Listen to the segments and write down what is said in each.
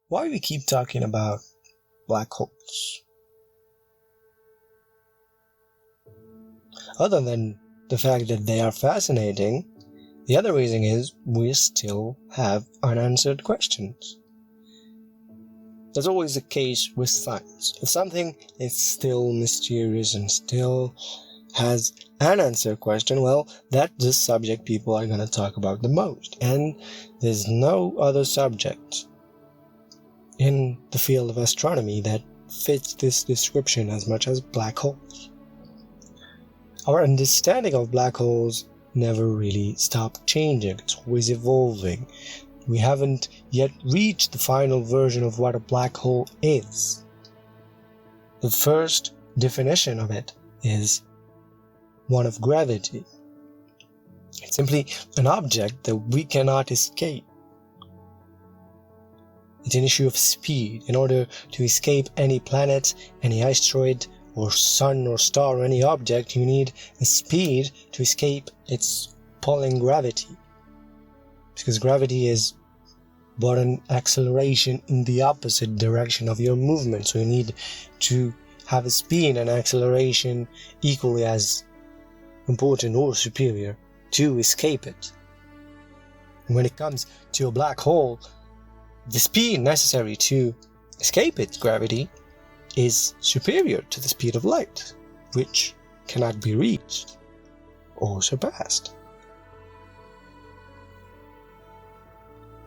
why we keep talking about black holes. Other than the fact that they are fascinating, the other reason is we still have unanswered questions. That's always the case with science. If something is still mysterious and still has an unanswered question, well, that's the subject people are going to talk about the most. And there's no other subject in the field of astronomy that fits this description as much as black holes. Our understanding of black holes never really stopped changing. It's always evolving. We haven't yet reached the final version of what a black hole is. The first definition of it is one of gravity. It's simply an object that we cannot escape. It's an issue of speed. In order to escape any planet, any asteroid, or sun or star or any object, you need a speed to escape its pulling gravity. Because gravity is but an acceleration in the opposite direction of your movement. So you need to have a speed and acceleration equally as important or superior to escape it. And when it comes to a black hole, the speed necessary to escape its gravity is superior to the speed of light, which cannot be reached or surpassed.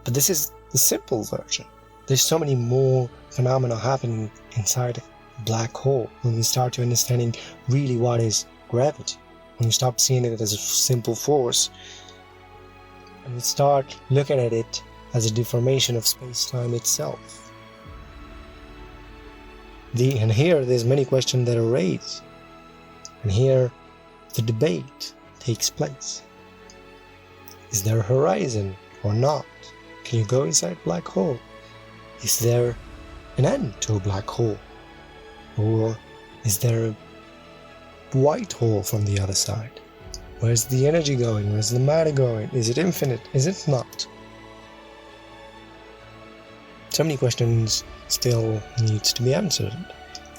But this is the simple version. There's so many more phenomena happening inside a black hole when we start to understanding really what is gravity, when we stop seeing it as a simple force, and we start looking at it as a deformation of space-time itself. And here there's many questions that are raised, and here the debate takes place. Is there a horizon or not? Can you go inside a black hole? Is there an end to a black hole? Or is there a white hole from the other side? Where's the energy going? Where's the matter going? Is it infinite? Is it not? So many questions still needs to be answered,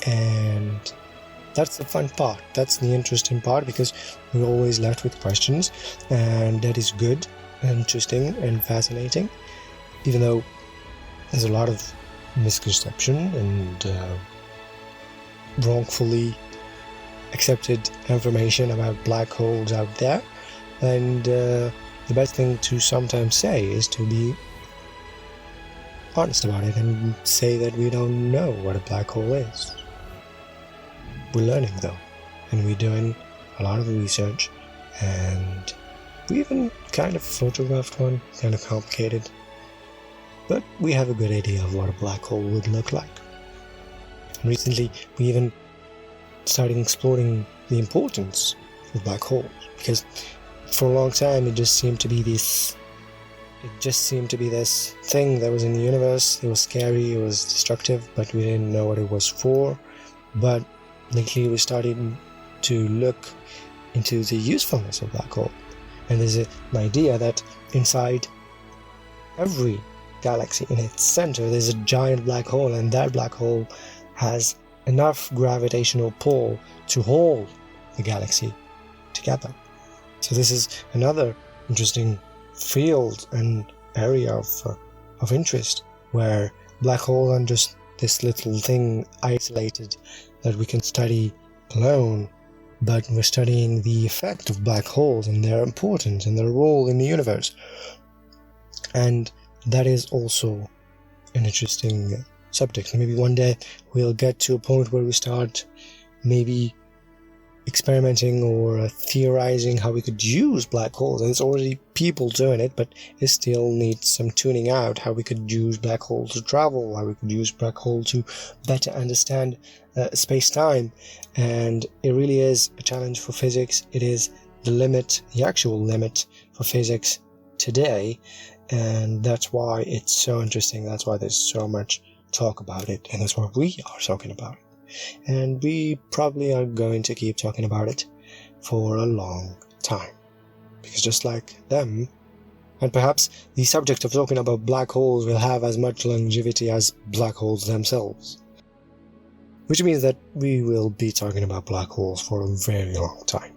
and that's the fun part. That's the interesting part, because we're always left with questions, and that is good and interesting and fascinating, even though there's a lot of misconception and wrongfully accepted information about black holes out there. And the best thing to sometimes say is to be honest about it and say that we don't know what a black hole is. We're learning though, and we're doing a lot of research, and we even kind of photographed one, kind of complicated, but we have a good idea of what a black hole would look like. And recently we even started exploring the importance of black holes, because for a long time it just seemed to be this thing that was in the universe. It was scary, it was destructive, but we didn't know what it was for. But lately we started to look into the usefulness of black hole, and there's an idea that inside every galaxy, in its center, there's a giant black hole, and that black hole has enough gravitational pull to hold the galaxy together. So this is another interesting field and area of interest, where black holes aren't just this little thing isolated that we can study alone, but we're studying the effect of black holes and their importance and their role in the universe. And that is also an interesting subject. Maybe one day we'll get to a point where we start maybe experimenting or theorizing how we could use black holes. And there's already people doing it, but it still needs some tuning out, how we could use black holes to travel, how we could use black hole to better understand space-time. And it really is a challenge for physics. It is the limit, the actual limit for physics today, and that's why it's so interesting. That's why there's so much talk about it, and that's why we are talking about it. And we probably are going to keep talking about it for a long time, because just like them, And perhaps the subject of talking about black holes will have as much longevity as black holes themselves. Which means that we will be talking about black holes for a very long time.